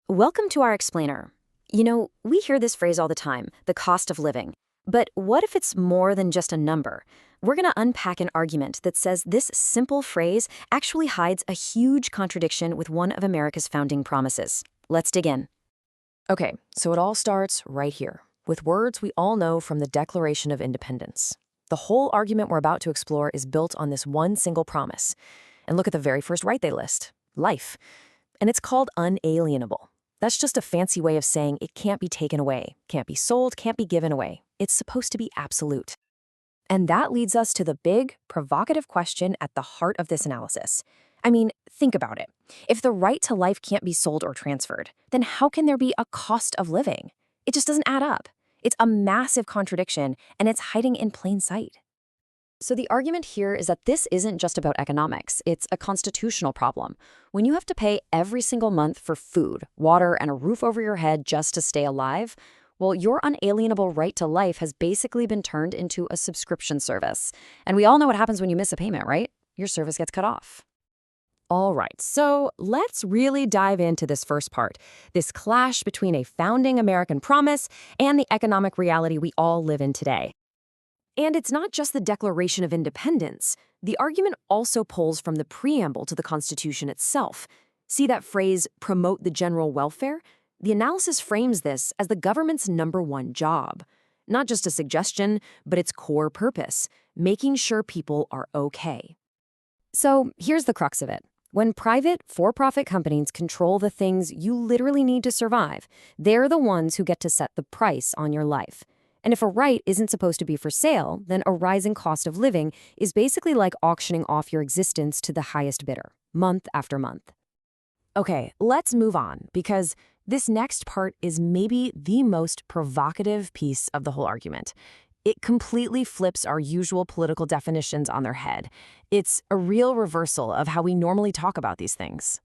Welcome to our explainer. We hear this phrase all the time, the cost of living. But what if it's more than just a number? We're going to unpack an argument that says this simple phrase actually hides a huge contradiction with one of America's founding promises. Let's dig in. Okay, so it all starts right here, with words we all know from the Declaration of Independence. The whole argument we're about to explore is built on this one single promise. And look at the very first right they list, life. And it's called unalienable. That's just a fancy way of saying it can't be taken away, can't be sold, can't be given away. It's supposed to be absolute. And that leads us to the big, provocative question at the heart of this analysis. I mean, think about it. If the right to life can't be sold or transferred, then how can there be a cost of living? It just doesn't add up. It's a massive contradiction, and it's hiding in plain sight. So the argument here is that this isn't just about economics, it's a constitutional problem. When you have to pay every single month for food, water, and a roof over your head just to stay alive, well, your unalienable right to life has basically been turned into a subscription service. And we all know what happens when you miss a payment, right? Your service gets cut off. All right, so let's really dive into this first part, this clash between a founding American promise and the economic reality we all live in today. And it's not just the Declaration of Independence. The argument also pulls from the preamble to the Constitution itself. See that phrase, promote the general welfare? The analysis frames this as the government's #1 job. Not just a suggestion, but its core purpose, making sure people are okay. So here's the crux of it. When private, for-profit companies control the things you literally need to survive, they're the ones who get to set the price on your life. And if a right isn't supposed to be for sale, then a rising cost of living is basically like auctioning off your existence to the highest bidder, month after month. Okay, let's move on, because this next part is maybe the most provocative piece of the whole argument. It completely flips our usual political definitions on their head. It's a real reversal of how we normally talk about these things.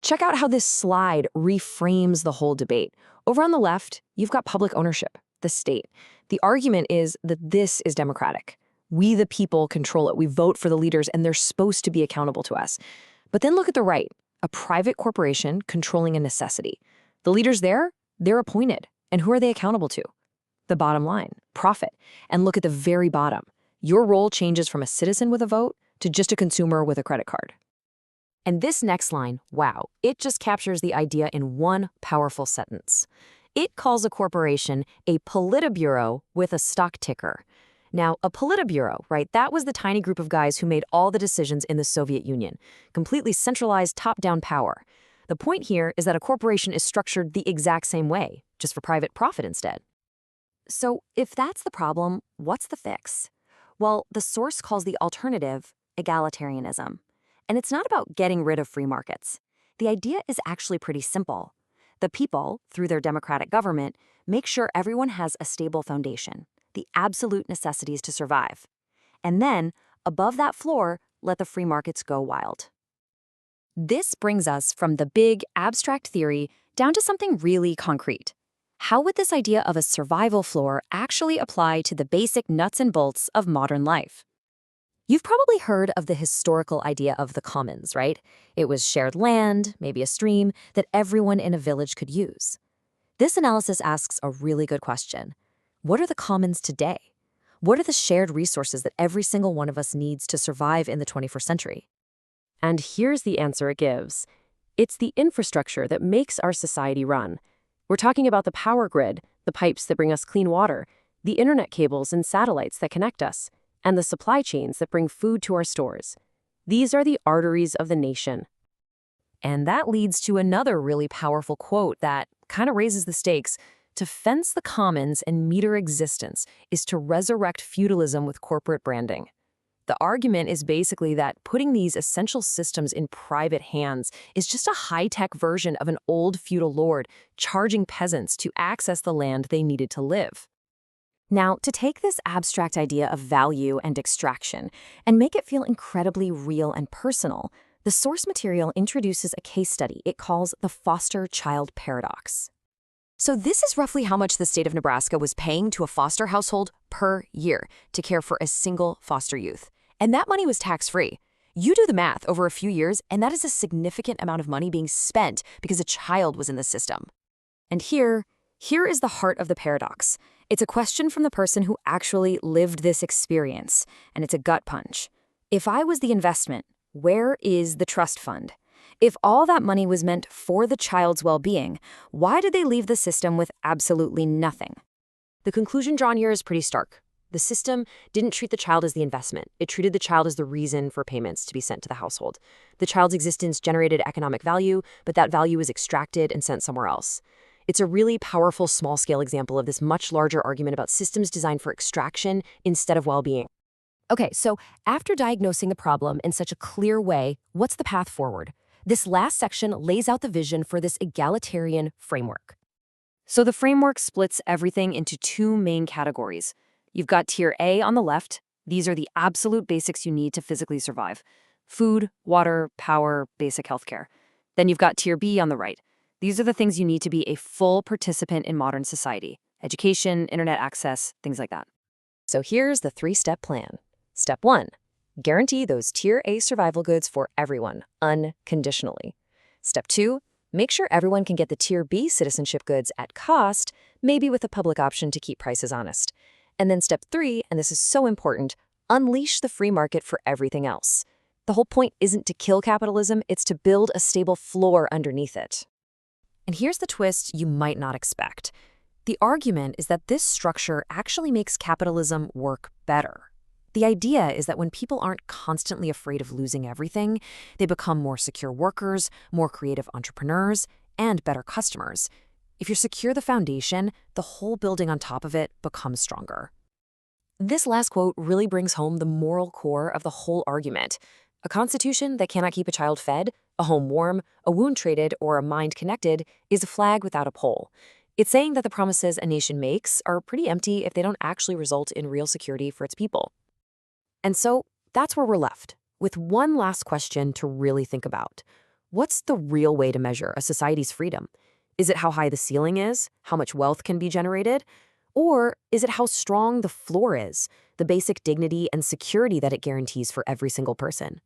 Check out how this slide reframes the whole debate. Over on the left, you've got public ownership, the state. The argument is that this is democratic. We, the people, control it. We vote for the leaders, and they're supposed to be accountable to us. But then look at the right, a private corporation controlling a necessity. The leaders there, they're appointed. And who are they accountable to? The bottom line, profit. And look at the very bottom. Your role changes from a citizen with a vote to just a consumer with a credit card. And this next line, wow, it just captures the idea in one powerful sentence. It calls a corporation a politburo with a stock ticker. Now, a politburo, right, that was the tiny group of guys who made all the decisions in the Soviet Union. Completely centralized top-down power. The point here is that a corporation is structured the exact same way, just for private profit instead. So if that's the problem, what's the fix? Well, the source calls the alternative egalitarianism. And it's not about getting rid of free markets. The idea is actually pretty simple. The people, through their democratic government, make sure everyone has a stable foundation, the absolute necessities to survive. And then, above that floor, let the free markets go wild. This brings us from the big, abstract theory down to something really concrete. How would this idea of a survival floor actually apply to the basic nuts and bolts of modern life? You've probably heard of the historical idea of the commons, right? It was shared land, maybe a stream, that everyone in a village could use. This analysis asks a really good question. What are the commons today? What are the shared resources that every single one of us needs to survive in the 21st century? And here's the answer it gives. It's the infrastructure that makes our society run. We're talking about the power grid, the pipes that bring us clean water, the internet cables and satellites that connect us, and the supply chains that bring food to our stores. These are the arteries of the nation. And that leads to another really powerful quote that kind of raises the stakes. To fence the commons and meter existence is to resurrect feudalism with corporate branding. The argument is basically that putting these essential systems in private hands is just a high-tech version of an old feudal lord charging peasants to access the land they needed to live. Now, to take this abstract idea of value and extraction and make it feel incredibly real and personal, the source material introduces a case study it calls the foster child paradox. So this is roughly how much the state of Nebraska was paying to a foster household per year to care for a single foster youth. And that money was tax-free. You do the math over a few years, and that is a significant amount of money being spent because a child was in the system. And here is the heart of the paradox. It's a question from the person who actually lived this experience, and it's a gut punch. If I was the investment, where is the trust fund? If all that money was meant for the child's well-being, why did they leave the system with absolutely nothing? The conclusion drawn here is pretty stark. The system didn't treat the child as the investment. It treated the child as the reason for payments to be sent to the household. The child's existence generated economic value, but that value was extracted and sent somewhere else. It's a really powerful small-scale example of this much larger argument about systems designed for extraction instead of well-being. Okay, so after diagnosing the problem in such a clear way, what's the path forward? This last section lays out the vision for this egalitarian framework. So the framework splits everything into two main categories. You've got Tier A on the left. These are the absolute basics you need to physically survive: food, water, power, basic healthcare. Then you've got Tier B on the right. These are the things you need to be a full participant in modern society: education, internet access, things like that. So here's the three-step plan. Step 1. Guarantee those Tier A survival goods for everyone, unconditionally. Step 2. Make sure everyone can get the Tier B citizenship goods at cost, maybe with a public option to keep prices honest. And then step 3, and this is so important, unleash the free market for everything else. The whole point isn't to kill capitalism, it's to build a stable floor underneath it. And here's the twist you might not expect. The argument is that this structure actually makes capitalism work better. The idea is that when people aren't constantly afraid of losing everything, they become more secure workers, more creative entrepreneurs, and better customers. If you secure the foundation, the whole building on top of it becomes stronger. This last quote really brings home the moral core of the whole argument. A constitution that cannot keep a child fed, a home warm, a wound treated, or a mind connected is a flag without a pole. It's saying that the promises a nation makes are pretty empty if they don't actually result in real security for its people. And so that's where we're left, with one last question to really think about. What's the real way to measure a society's freedom? Is it how high the ceiling is, how much wealth can be generated? Or is it how strong the floor is, the basic dignity and security that it guarantees for every single person?